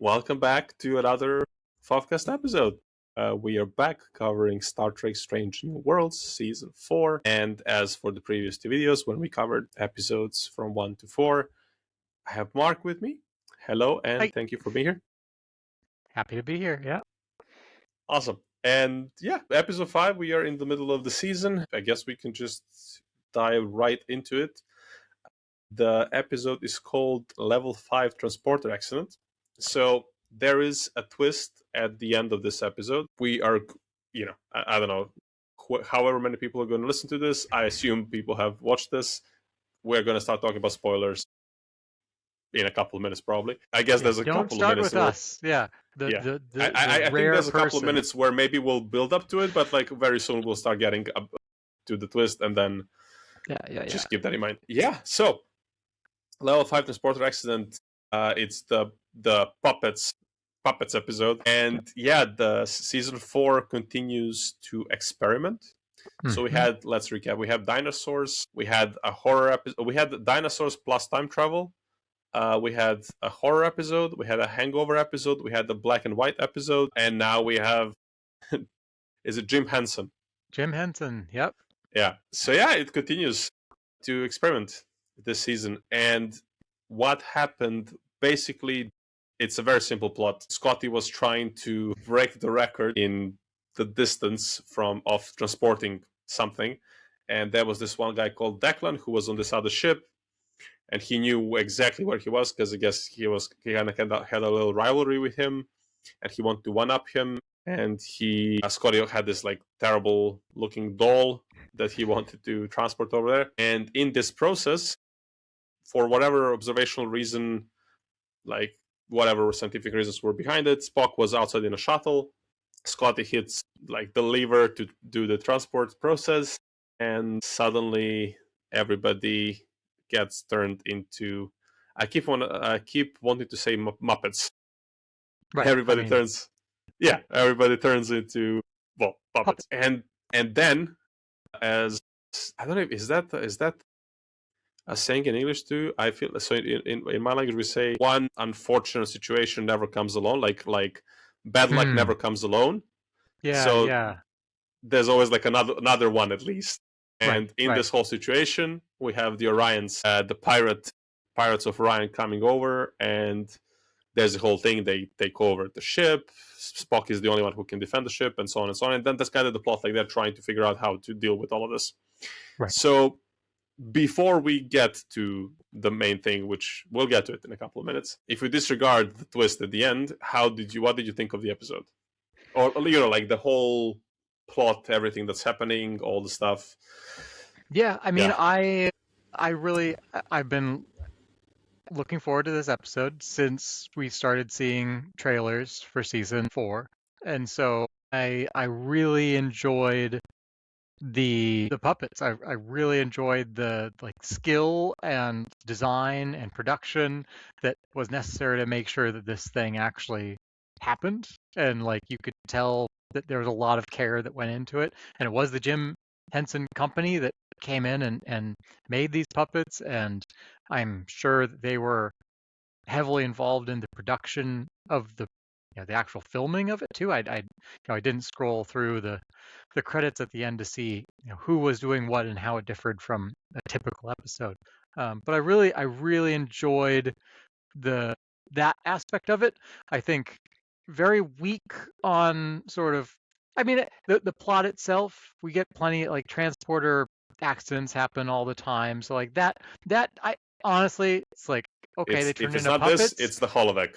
welcome back to another Fovcast episode. We are back covering Star Trek Strange New Worlds Season 4. And as for the previous two videos, when we covered episodes from 1 to 4, I have Mark with me. Hello, and Hi. thank you for being here. Happy to be here, yeah. Awesome. And yeah, episode 5, we are in the middle of the season. I guess we can just dive right into it. The episode is called Level 5 Transporter Accident. So there is a twist at the end of this episode. We are, I don't know, however many people are going to listen to this. I assume people have watched this. We're going to start talking about spoilers in a couple of minutes, probably. I guess there's a couple of minutes. Don't start with us. Yeah. I think there's a couple of minutes where maybe we'll build up to it, but like very soon we'll start getting up to the twist, and then just keep that in mind. Yeah. So Level 5 Transporter Accident. It's the puppets episode, and the season 4 continues to experiment. So we had, let's recap, we have dinosaurs, we had a horror episode, we had dinosaurs plus time travel, we had a horror episode, we had a hangover episode, we had the black and white episode, and now we have is it Jim Henson? Jim Henson, yep. Yeah. So it continues to experiment this season. And what happened, basically, it's a very simple plot. Scotty was trying to break the record in the distance of transporting something. And there was this one guy called Declan who was on this other ship. And he knew exactly where he was because I guess he kind of had a little rivalry with him. And he wanted to one-up him. And Scotty had this like terrible looking doll that he wanted to transport over there. And in this process, for whatever observational reason, like whatever scientific reasons were behind it, Spock was outside in a shuttle. Scotty hits like the lever to do the transport process, and suddenly everybody gets turned into. I keep wanting to say Muppets. Right. Everybody turns into puppets. And then, as I don't know, is that a saying in English too? I feel so. In my language, we say one unfortunate situation never comes alone. Like bad luck never comes alone. Yeah. So there's always like another one at least. And this whole situation, we have the Orions, the pirates of Orion coming over, and there's a whole thing. They take over the ship. Spock is the only one who can defend the ship, and so on and so on. And then that's kind of the plot. Like they're trying to figure out how to deal with all of this. Right. So before we get to the main thing, which we'll get to it in a couple of minutes, if we disregard the twist at the end, what did you think of the episode? Or like the whole plot, everything that's happening, all the stuff. Yeah, I mean, I've been looking forward to this episode since we started seeing trailers for season 4. And so I really enjoyed the puppets. I really enjoyed the skill and design and production that was necessary to make sure that this thing actually happened. And like you could tell that there was a lot of care that went into it. And it was the Jim Henson company that came in and made these puppets, and I'm sure that they were heavily involved in the production of the actual filming of it too. I didn't scroll through the credits at the end to see who was doing what and how it differed from a typical episode. But I really enjoyed that aspect of it. I think very weak on sort of. I mean, the plot itself, we get plenty, like transporter accidents happen all the time. So like that I honestly, it's like, okay, they turned into puppets. It's the holodeck.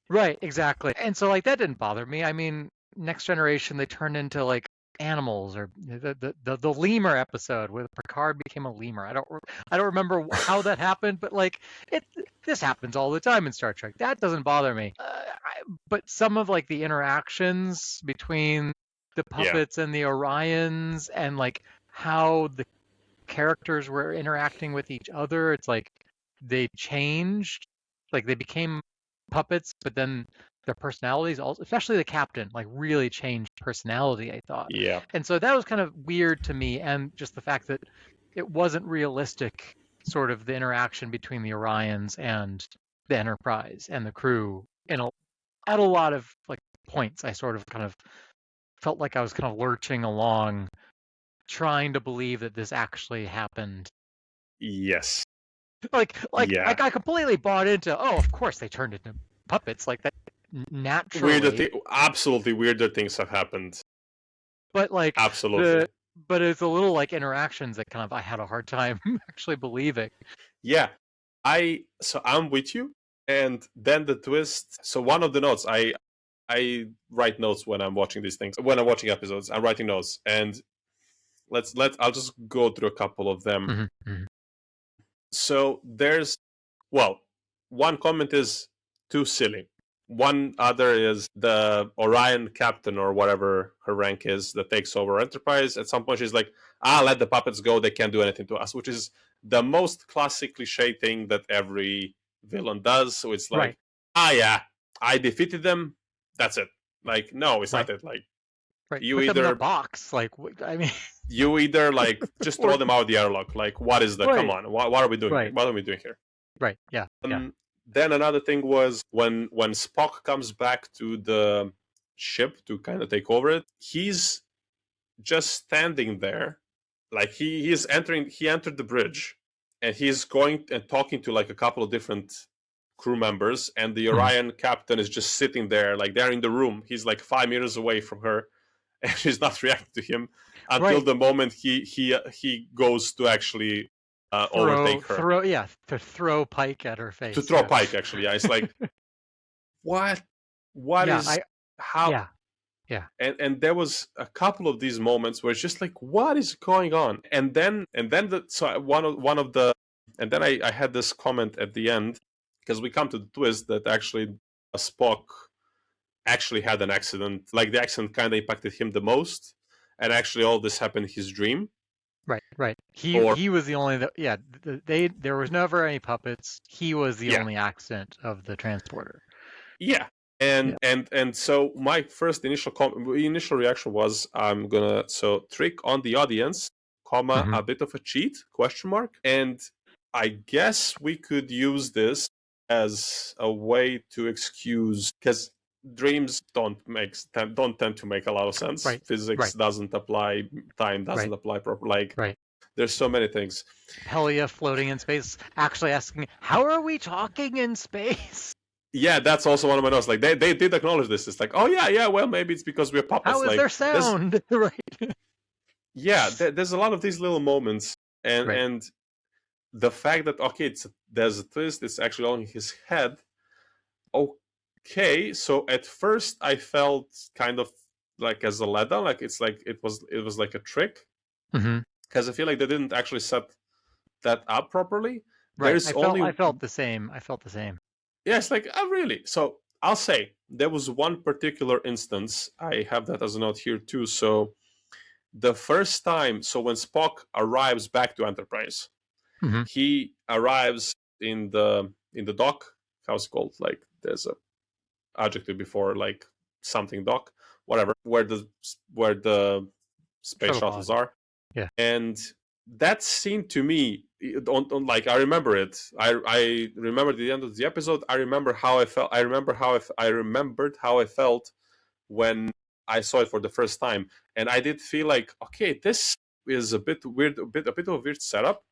Right, exactly. And so like that didn't bother me. I mean, Next Generation, they turned into like animals, or the lemur episode where Picard became a lemur. I don't remember how that happened, but like this happens all the time in Star Trek. That doesn't bother me. But some of like the interactions between the puppets and the Orions, and like how the characters were interacting with each other, it's like they changed, like they became puppets, but then their personalities also, especially the captain, like really changed personality, I thought. Yeah. And so that was kind of weird to me, and just the fact that it wasn't realistic, sort of the interaction between the Orions and the Enterprise and the crew at a lot of like points, I sort of kind of felt like I was kind of lurching along, trying to believe that this actually happened. Yes. Like Yeah. I completely bought into. Oh, of course they turned into puppets like that naturally. Absolutely weirder things have happened. But like Absolutely. but it's a little like interactions that kind of I had a hard time actually believing. Yeah. I'm with you. And then the twist. So one of the notes, I write notes when I'm watching these things. When I'm watching episodes, I'm writing notes. And I'll just go through a couple of them. Mm-hmm, mm-hmm. So there's one comment is too silly. One other is the Orion captain or whatever her rank is that takes over Enterprise. At some point, she's like, let the puppets go. They can't do anything to us, which is the most classic cliche thing that every villain does. So it's like, Right. yeah, I defeated them. That's it. Like, no, it's Right. not it. Like, Right. you Put them in a either box. Like, I mean, like just throw or them out of the airlock. Like, what is the? Come right. on, what are we doing? Right. What are we doing here? Right. Yeah. Yeah. Then another thing was when Spock comes back to the ship to kind of take over it, he's just standing there, like he entered the bridge, and he's going and talking to like a couple of different crew members, and the Orion captain is just sitting there, like they're in the room. He's like 5 meters away from her, and she's not reacting to him until Right. the moment he goes to actually overtake her. To throw Pike at her face. To throw Pike, actually. Yeah, it's like, what Yeah, is how yeah. and there was a couple of these moments where it's just like, what is going on? And then one of the and then I had this comment at the end, because we come to the twist that actually Spock actually had an accident. Like, the accident kind of impacted him the most, and actually all this happened in his dream. Right. He was the only there was never any puppets. He was the only accident of the transporter. Yeah. And so my first initial reaction was, I'm gonna trick on the audience, comma, a bit of a cheat, question mark. And I guess we could use this as a way to excuse, because dreams don't tend to make a lot of sense. Right. Physics doesn't apply, time doesn't apply properly. Like, there's so many things. Helia floating in space, actually asking, how are we talking in space? Yeah, that's also one of my notes. Like, they did acknowledge this. It's like, oh yeah, well, maybe it's because we're puppets. How is like, there sound? Right. Yeah, there's a lot of these little moments, and the fact that there's a twist. It's actually all in his head. Okay, so at first I felt kind of like as a letdown, like it was like a trick, because I feel like they didn't actually set that up properly. Right. I felt the same. Yeah, it's like, oh, really? So I'll say there was one particular instance. I have that as a note here too. So the first time, when Spock arrives back to Enterprise, he arrives in the dock. How's it called? Like, there's a adjective before, like something dock, whatever, where the space shuttles are. Yeah. And that scene to me, like, I remember it. I remember the end of the episode. I remember how I felt. I remembered how I felt when I saw it for the first time, and I did feel like, okay, this is a bit weird, a bit of a weird setup,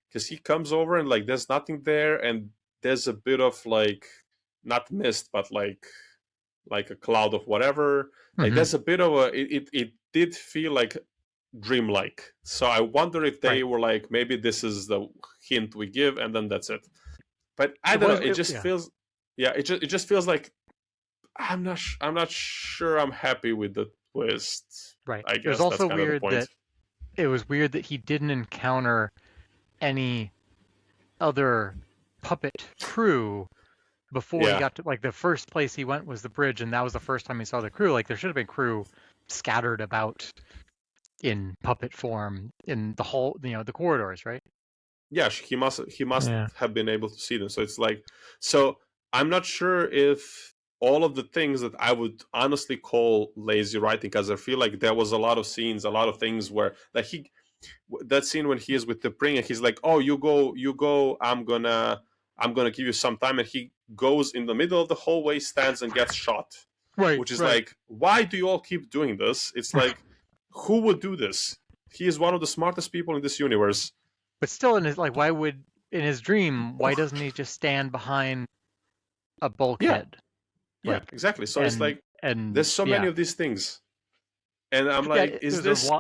because he comes over and like there's nothing there, and there's a bit of like, not mist, but like a cloud of whatever. Like, there's a bit of a. It did feel like dreamlike. So I wonder if they were like, maybe this is the hint we give, and then that's it. But I don't know. It just feels, it just feels like I'm not sure I'm happy with the twist. Right. I guess it was also that's weird that it was weird that he didn't encounter any other puppet crew before he got to, like, the first place he went was the bridge, and that was the first time he saw the crew. Like, there should have been crew scattered about in puppet form in the whole, the corridors, right? Yeah, he must have been able to see them. So it's like, so I'm not sure if all of the things that I would honestly call lazy writing, because I feel like there was a lot of scenes, a lot of things where that scene when he is with the Pring and he's like, oh, you go, I'm gonna I'm going to give you some time. And he goes in the middle of the hallway, stands, and gets shot. Right. Which is right. like, why do you all keep doing this? It's like, who would do this? He is one of the smartest people in this universe. But still, in his in his dream, why doesn't he just stand behind a bulkhead? Yeah, exactly. So it's like, and there's so many of these things. And I'm like, is this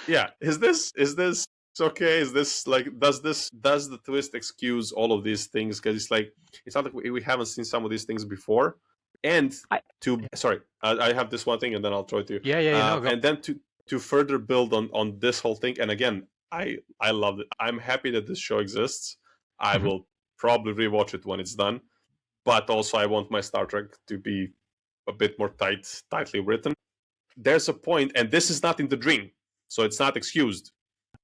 is this okay? Is this like, does the twist excuse all of these things? Because it's like, it's not like we haven't seen some of these things before. And I have this one thing, and then I'll throw it to you. Go. And then to further build on this whole thing, and again, I love it. I'm happy that this show exists. I will probably rewatch it when it's done, but also I want my Star Trek to be a bit more tightly written. There's a point, and this is not in the dream, so it's not excused.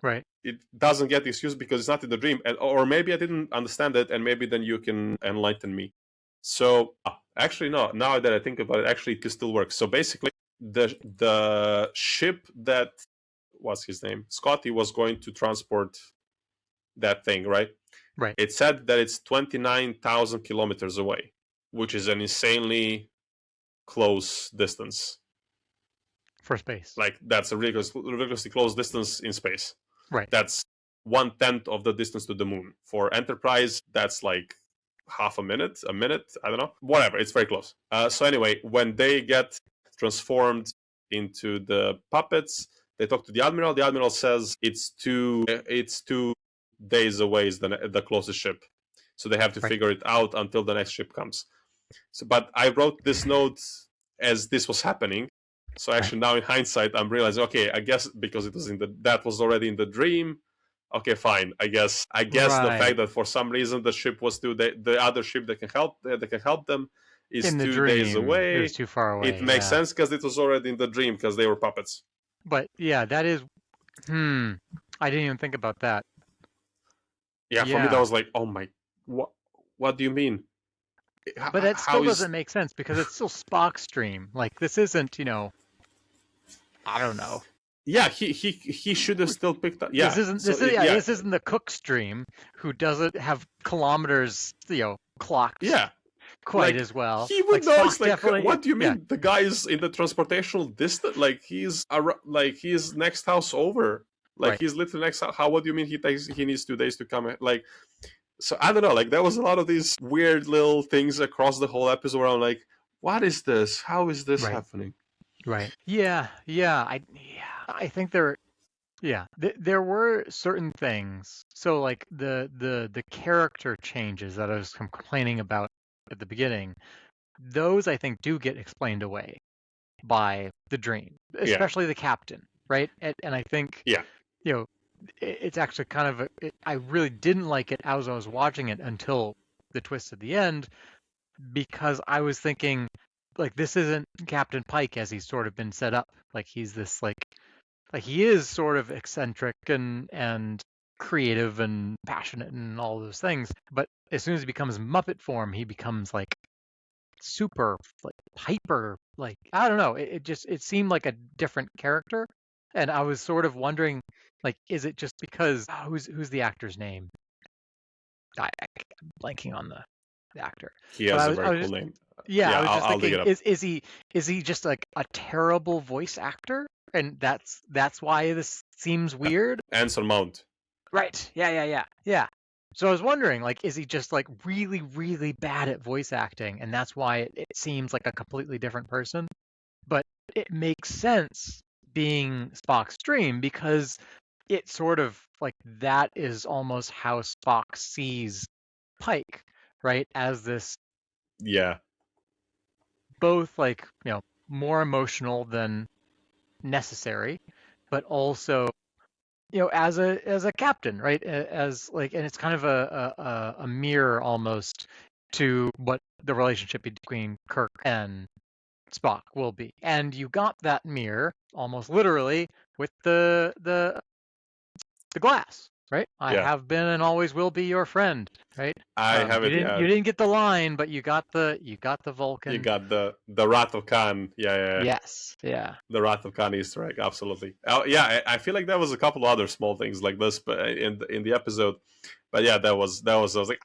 Right. It doesn't get excused because it's not in the dream, or maybe I didn't understand it, and maybe then you can enlighten me. So actually, no. Now that I think about it, actually, it still works. So basically, the ship that, what's his name, Scotty, was going to transport that thing, right? Right. It said that it's 29,000 kilometers away, which is an insanely close distance for space. Like, that's a ridiculously close distance in space. Right. That's 1/10 of the distance to the moon. For Enterprise, that's like half a minute, I don't know. Whatever, it's very close. So anyway, when they get transformed into the puppets, they talk to the Admiral. The Admiral says it's 2 days away is the closest ship. So they have to figure it out until the next ship comes. So, but I wrote this note as this was happening. So actually, now in hindsight, I'm realizing, okay, I guess because it was that was already in the dream. Okay, fine. I guess the fact that for some reason the ship was the other ship that can help them is in the 2 dream, days away. It was too far away. It makes sense because it was already in the dream because they were puppets. But yeah, that is. I didn't even think about that. Yeah, for me that was like, oh my, what do you mean? But that still doesn't make sense because it's still Spock's dream. Like, this isn't, I don't know. Yeah, he should have still picked up. Yeah, this isn't the cook's dream, who doesn't have kilometers, clocked. Yeah, quite as well. He would know. What do you mean? The guy is in the transportational distance. Like, he's next house over. Like, he's literally next house. What do you mean he needs 2 days to come? Like, so I don't know. Like, there was a lot of these weird little things across the whole episode where I'm like, what is this? How is this happening? Right. Yeah. I think there were certain things. So, like, the character changes that I was complaining about at the beginning, those I think do get explained away by the dream, especially the captain, right? And I think it's actually kind of I really didn't like it as I was watching it until the twist at the end, because I was thinking, like, this isn't Captain Pike as he's sort of been set up. Like, he's this like he is sort of eccentric and creative and passionate and all those things, but as soon as he becomes Muppet form, he becomes like super, like, hyper, like, I don't know. It seemed like a different character, and I was sort of wondering, like, is it just because who's the actor's name? I'm blanking on the actor. He has a very cool name. Yeah, I was just thinking, is he just like a terrible voice actor, and that's why this seems weird? Anson Mount. Right. Yeah. So I was wondering, like, is he just like really, really bad at voice acting, and that's why it seems like a completely different person? But it makes sense being Spock's dream, because it sort of like that is almost how Spock sees Pike, right? As this, both like, more emotional than necessary, but also, as a captain, right? As like, and it's kind of a mirror almost to what the relationship between Kirk and Spock will be. And you got that mirror almost literally with the glass, right? I have been and always will be your friend, right? I have it. You didn't get the line, but you got the Vulcan. You got the Wrath of Khan. Yeah. Yes. Yeah. The Wrath of Khan Easter egg. Absolutely. Oh, yeah. I feel like there was a couple other small things like this, but in the episode. But yeah, that was. I was like,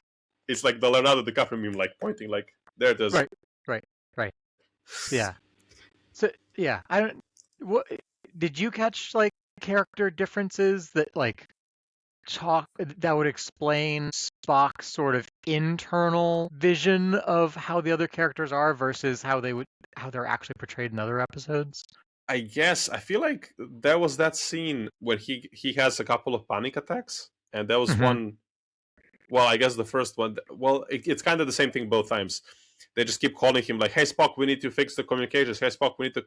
It's like the Leonardo DiCaprio meme, like pointing, like there it is. Right. Yeah. So yeah, I don't. What did you catch like character differences that like talk that would explain Spock's sort of internal vision of how the other characters are versus how they're actually portrayed in other episodes? I guess I feel like there was that scene when he has a couple of panic attacks, and there was Mm-hmm. one. Well, I guess the first one. Well, it's kind of the same thing both times. They just keep calling him like, "Hey Spock, we need to fix the communications. Hey Spock, we need to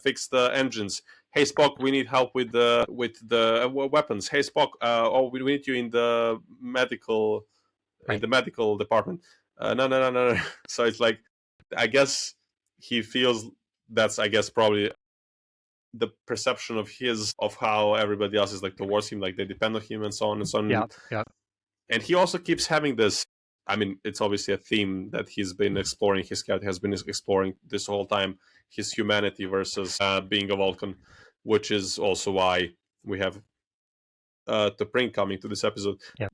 fix the engines. Hey Spock, we need help with the weapons. Hey Spock, we need you in the Right. medical department. No. So it's like, I guess he feels that's, I guess, probably the perception of his of how everybody else is like towards him, like they depend on him and so on and so on. Yeah. And he also keeps having this. I mean, it's obviously a theme that he's been exploring. His character has been exploring this whole time. His humanity versus being a Vulcan, which is also why we have T'Pring coming to this episode. Yeah.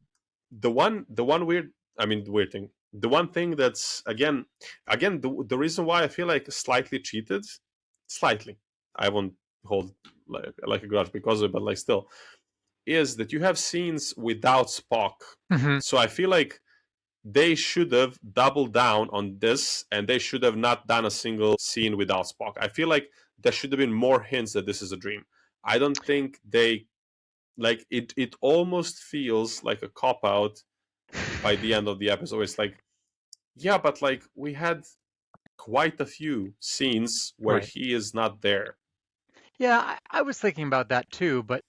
The one weird, I mean, the weird thing. The one thing that's again the reason why I feel like slightly cheated, slightly. I won't hold like a grudge because of it, but like still, is that you have scenes without Spock. Mm-hmm. So I feel like they should have doubled down on this, and they should have not done a single scene without Spock. I feel like there should have been more hints that this is a dream. I don't think they like it. It almost feels like a cop out by the end of the episode. It's like, yeah, but like we had quite a few scenes where Right. he is not there. Yeah, I was thinking about that too, but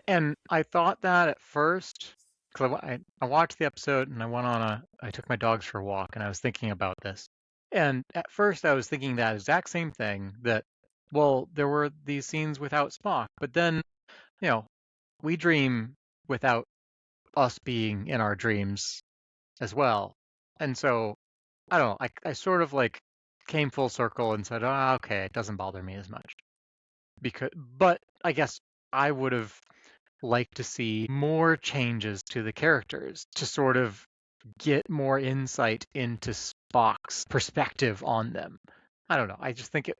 and I thought that at first because I watched the episode and I took my dogs for a walk and I was thinking about this. And at first I was thinking that exact same thing that, well, there were these scenes without Spock, but then, you know, we dream without us being in our dreams as well. And so, I don't know, I sort of like came full circle and said, oh, okay, it doesn't bother me as much. But I guess I would have like to see more changes to the characters to sort of get more insight into Spock's perspective on them. I don't know. I just think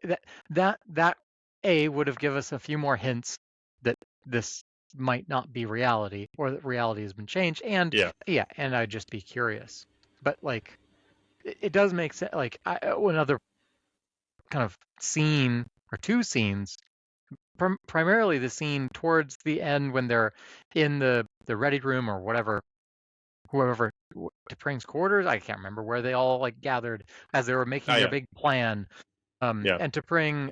that A would have given us a few more hints that this might not be reality or that reality has been changed. And Yeah, yeah, and I'd just be curious. But like, it does make sense. Like, another kind of scene or two scenes primarily the scene towards the end when they're in the ready room or whoever T'Pring's quarters. I can't remember where they all like gathered as they were making their yeah, big plan. yeah, And T'Pring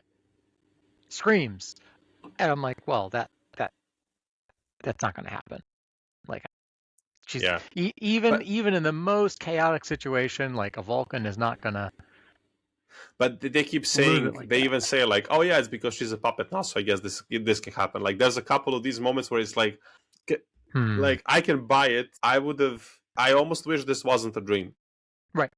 screams, and I'm like, well, that's not going to happen. Like she's yeah. even But even in the most chaotic situation, like a Vulcan is not going to But they keep lose it saying, like they that. even say like, "Oh yeah, it's because she's a puppet now." So I guess this can happen. Like, there's a couple of these moments where it's Hmm. like I can buy it. I would have. I almost wish this wasn't a dream. Right.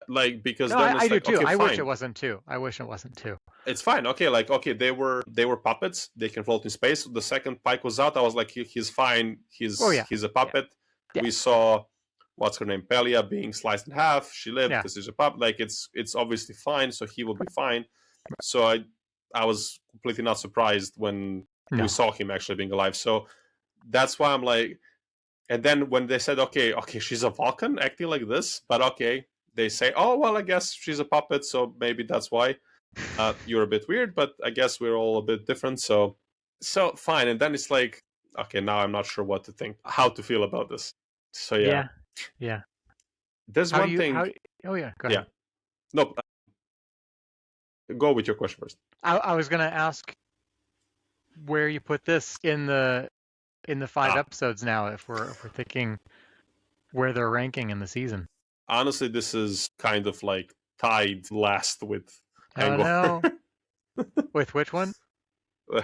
Like, because No, then I it's do like, too. okay, I wish it fine, wasn't too. I wish it wasn't too. it's fine. Okay, like okay, they were puppets. They can float in space. The second Pike was out, I was like, he's fine. Oh He's a yeah, puppet. yeah, We saw what's her name, Pelia, being sliced in half. She lived. yeah. This is a pup. Like it's obviously fine. So he will be fine. So I was completely not surprised when we No. saw him actually being alive. So that's why I'm like, and then when they said, okay, she's a Vulcan acting like this, but okay, they say, oh well, I guess she's a puppet, so maybe that's why. You're a bit weird, but I guess we're all a bit different. So fine. And then it's like, okay, now I'm not sure what to think, how to feel about this. So yeah, Yeah, yeah. there's one thing. Oh yeah, go Yeah, ahead. no, go with your question first. I was gonna ask where you put this in the five Ah, episodes now, if we're thinking where they're ranking in the season. honestly, this is kind of like tied last with Oh Hangover. no. With which one?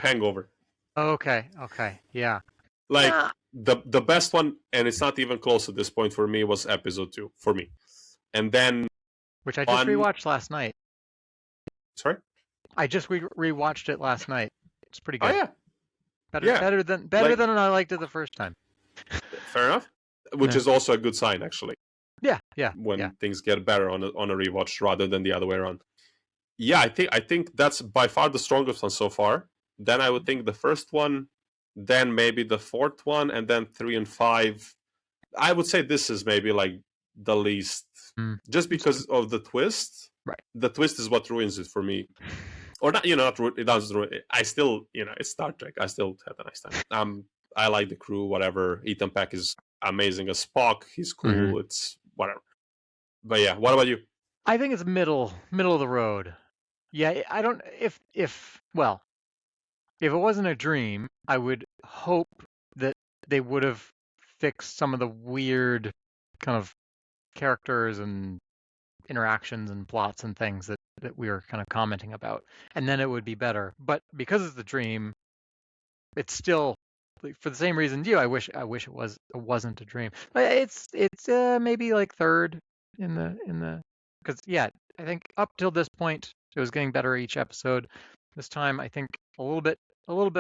Hangover. Okay, yeah. Like Yeah. the best one, and it's not even close at this point for me, was episode 2 for me. And then Which I just one, rewatched last night. sorry. I just rewatched it last night. It's pretty Oh good. yeah, yeah. Better Like than I liked it the first time. fair enough. Which Yeah. is also a good sign, actually. Yeah, when things get better on a rewatch rather than the other way around. Yeah, I think that's by far the strongest one so far. Then I would think the first one, then maybe the fourth one, and then 3 and 5. I would say this is maybe like the least, just because of the twist. Right. The twist is what ruins it for me. Or not, it doesn't ruin it. I still, it's Star Trek. I still had a nice time. I like the crew, whatever. Ethan Peck is amazing as Spock. He's cool. It's whatever. But yeah, what about you? I think it's middle of the road. Yeah, I don't. If it wasn't a dream, I would hope that they would have fixed some of the weird kind of characters and interactions and plots and things that we were kind of commenting about, and then it would be better. But because it's the dream, it's still, for the same reasons you. I wish it wasn't a dream. But it's maybe like third in the because I think up till this point it was getting better each episode. This time I think a little bit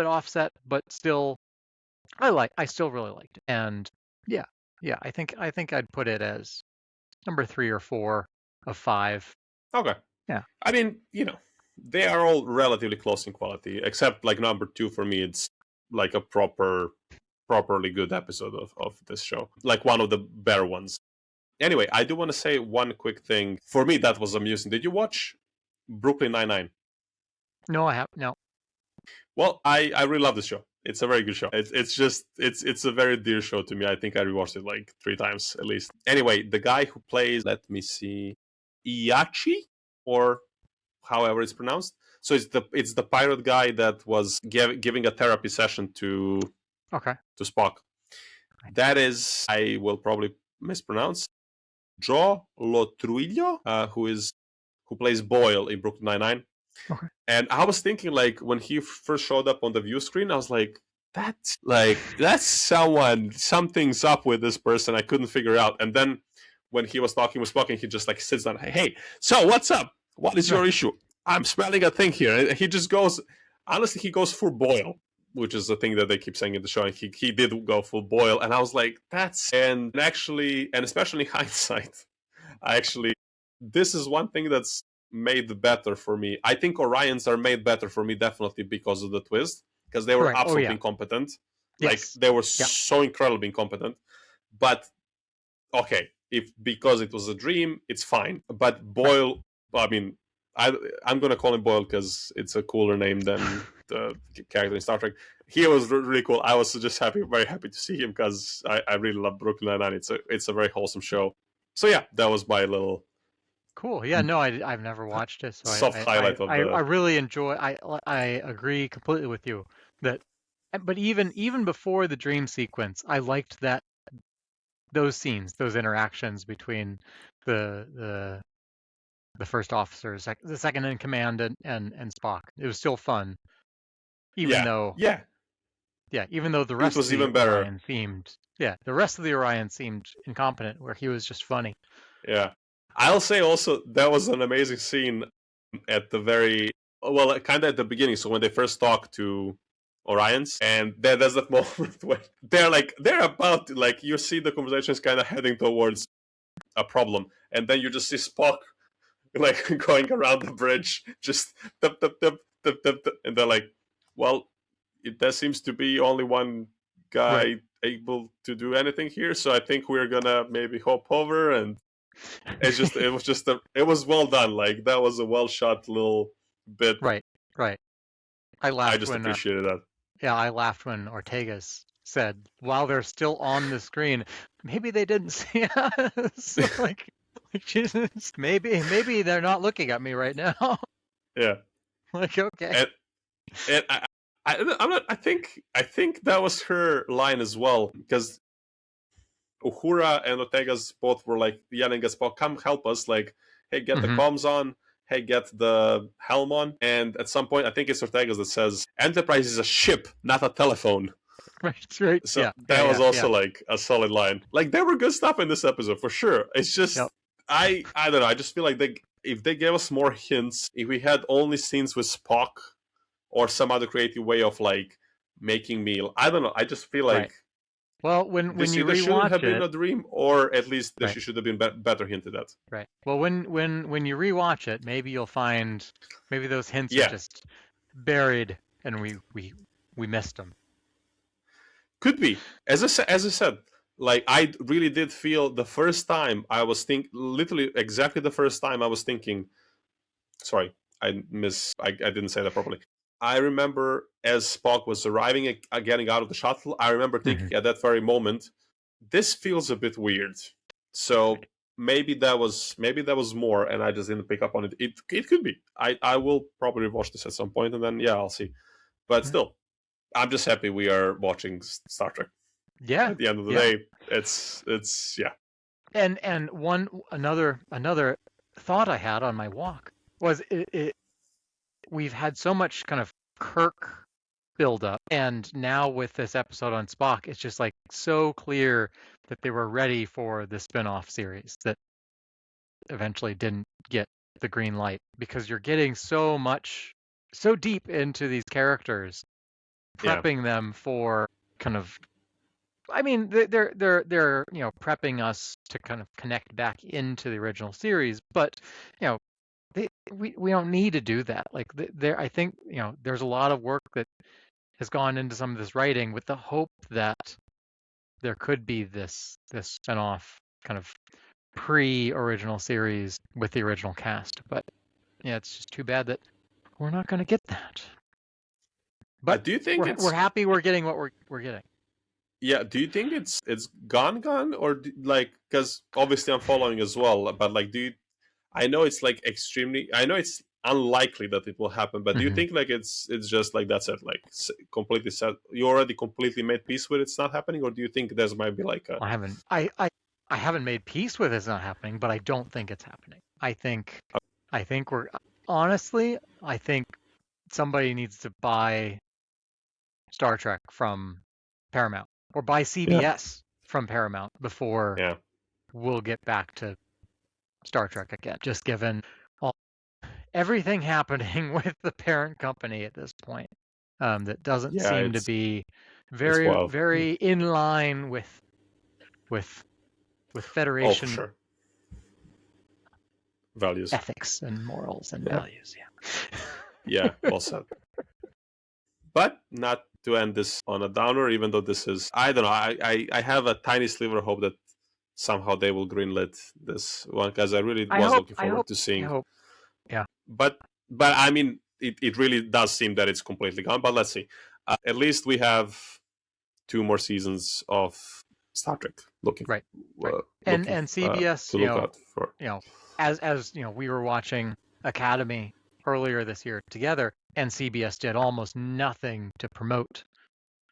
offset, but still I still really liked it. And yeah, I think I'd put it as number 3 or 4 of 5. Okay. Yeah. I mean, they are all relatively close in quality, except like number 2 for me, it's like a properly good episode of this show. Like one of the better ones. Anyway, I do want to say one quick thing. For me, that was amusing. Did you watch Brooklyn Nine-Nine? No, I have no. Well, I really love this show. It's a very good show. It's a very dear show to me. I think I rewatched it like 3 times at least. Anyway, the guy who plays, let me see, Iachi, or however it's pronounced. So it's the pirate guy that was giving a therapy session to Spock. That is, I will probably mispronounce, Joe Lotruillo, who plays Boyle in Brooklyn Nine-Nine. Okay. And I was thinking, like, when he first showed up on the view screen, I was like, that's something's up with this person. I couldn't figure out. And then when he was talking with Spock, and he just like sits down, hey, so what's up? What is your issue? I'm smelling a thing here. And he just goes, honestly, he goes full Boyle, which is the thing that they keep saying in the show. And he did go full Boyle. And I was like, and especially in hindsight, this is one thing that's made better for me. I think Orions are made better for me definitely because of the twist, because they were absolutely incompetent. Yes. Like they were so incredibly incompetent. But okay, because it was a dream, it's fine. But Boyle, I mean, I'm gonna call him Boyle because it's a cooler name than the character in Star Trek. He was really cool. I was just very happy to see him because I really love Brooklyn Nine-Nine. It's a very wholesome show. So yeah, that was my little. Cool. Yeah, no, I've never watched it, so soft highlight of the. I really enjoy. I agree completely with you that, but even before the dream sequence, I liked those scenes, those interactions between the first officer, the second in command, and Spock. It was still fun, even though the rest of the Orion seemed incompetent, where he was just funny. Yeah. I'll say also that was an amazing scene at kind of at the beginning. So when they first talk to Orions, and there's that moment where they're about like, you see the conversation is kind of heading towards a problem, and then you just see Spock like going around the bridge, just and they're like, well, there seems to be only one guy able to do anything here, so I think we're gonna maybe hop over. And it was well done. Like that was a well shot little bit. Right. I laughed. I just appreciated that. Yeah, I laughed when Ortega's said, while they're still on the screen, maybe they didn't see us. like Jesus, maybe they're not looking at me right now. Yeah. Like, okay. And I think that was her line as well, because Uhura and Ortega's both were like yelling at Spock, come help us, like, hey, get the comms on, hey, get the helm on. And at some point, I think it's Ortega's that says, Enterprise is a ship, not a telephone. Right. So that was also like a solid line. Like there were good stuff in this episode for sure. It's just I don't know. I just feel like if they gave us more hints, if we had only scenes with Spock or some other creative way of like making me, I don't know. I just feel like Well, when This you either shouldn't rewatch have been it, a dream, or at least right, she should have been better hinted at. right. Well, when you rewatch it, maybe you'll find maybe those hints are Yeah, just buried and we missed them. could be. As I said, like I really did feel the first time I was literally exactly the first time I was thinking. Sorry, I didn't say that properly. I remember as Spock was arriving, getting out of the shuttle. I remember Hmm. thinking at that very moment, this feels a bit weird. So maybe that was more, and I just didn't pick up on it. It could be. I will probably watch this at some point, and then yeah, I'll see. But Right. still, I'm just happy we are watching Star Trek. Yeah, At the end of the yeah. day, it's yeah. And one another thought I had on my walk was we've had so much kind of Kirk build up, and now with this episode on Spock, it's just like so clear that they were ready for the spin-off series that eventually didn't get the green light because you're getting so deep into these characters, Yeah, prepping them for kind of I mean, they're prepping us to kind of connect back into the original series, but you know we don't need to do that. Like there, I think there's a lot of work that has gone into some of this writing with the hope that there could be this spinoff kind of pre-original series with the original cast. But yeah, it's just too bad that we're not going to get that. But do you think we're it's happy we're getting what we're getting. yeah? Do you think it's gone, or like because obviously I'm following as well, but like do you? I know it's like extremely. I know it's unlikely that it will happen, but do you Hmm. think like it's just like that's it, like completely set? You already completely made peace with it's not happening, or do you think there might be like a I haven't made peace with it's not happening, but I don't think it's happening. I think we're honestly, I think somebody needs to buy Star Trek from Paramount or buy yeah CBS from Paramount before yeah we'll get back to Star Trek again. Just given all, everything happening with the parent company at this point, that doesn't yeah seem to be it's very wild. very in line with Oh, for Federation sure, values. ethics and morals and Yeah, values. Yeah. yeah, well said. But not to end this on a downer, even though this is I don't know. I have a tiny sliver of hope that somehow they will greenlit this one because I really I was hope. looking I forward hope. to I seeing. hope. Yeah. But I mean, it really does seem that it's completely gone. But let's see. At least we have two more seasons of Star Trek Right. Right. And CBS, to look out for. you know, as we were watching Academy earlier this year together, and CBS did almost nothing to promote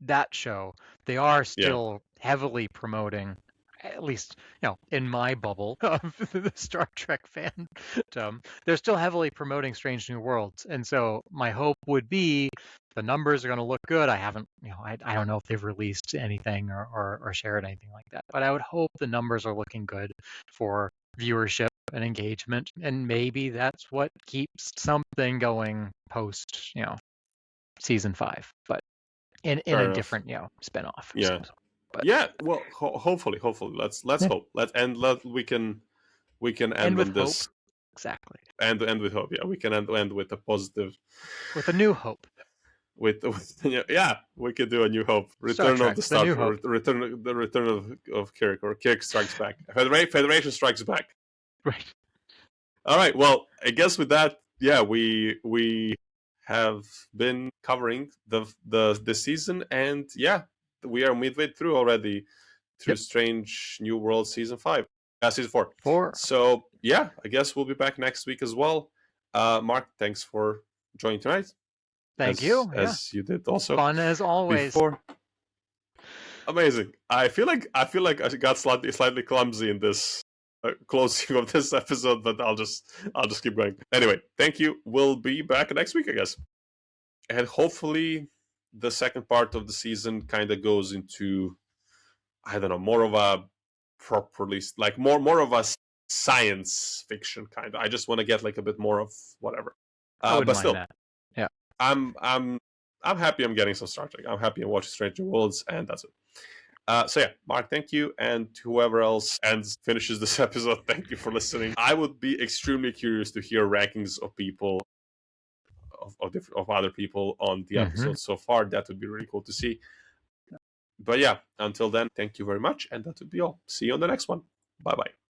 that show. They are Yeah, still heavily promoting, at least in my bubble of the Star Trek fandom, they're still heavily promoting Strange New Worlds, and so my hope would be the numbers are going to look good. I haven't, I don't know if they've released anything or shared anything like that, but I would hope the numbers are looking good for viewership and engagement, and maybe that's what keeps something going post, season 5. But in fair a enough. different spinoff or Yeah, something. But yeah. Well, hopefully, let's yeah, hope. Let we can end end with on hope. this. Exactly. End with hope. Yeah, we can end with a positive. With a new hope. With yeah, we could do a New Hope, Star Return of Trek, the the Star new hope. Return of Kirk, or Kirk Strikes Back. Federation Strikes Back. Right. All right. Well, I guess with that, yeah, we have been covering the season, and yeah, we are midway through already through Yep. Strange New World season 4. 4. So yeah, I guess we'll be back next week as well. Mark, thanks for joining tonight, Thank you. Yeah. as you did also Fun as always. before. Amazing. I feel like I got slightly clumsy in this closing of this episode, but I'll just keep going. Anyway, thank you. We'll be back next week, I guess, and hopefully the second part of the season kind of goes into, I don't know, more of a properly, like more of a science fiction kind of. I just want to get like a bit more of whatever. I wouldn't But mind still, that. Yeah. I'm happy I'm getting some Star Trek. I'm happy I'm watching Stranger Worlds, and that's it. So yeah, Mark, thank you, and whoever else finishes this episode, thank you for listening. I would be extremely curious to hear rankings of people of other people on the Mm-hmm. episode so far. That would be really cool to see. But yeah, until then, thank you very much, and that would be all. See you on the next one. Bye bye.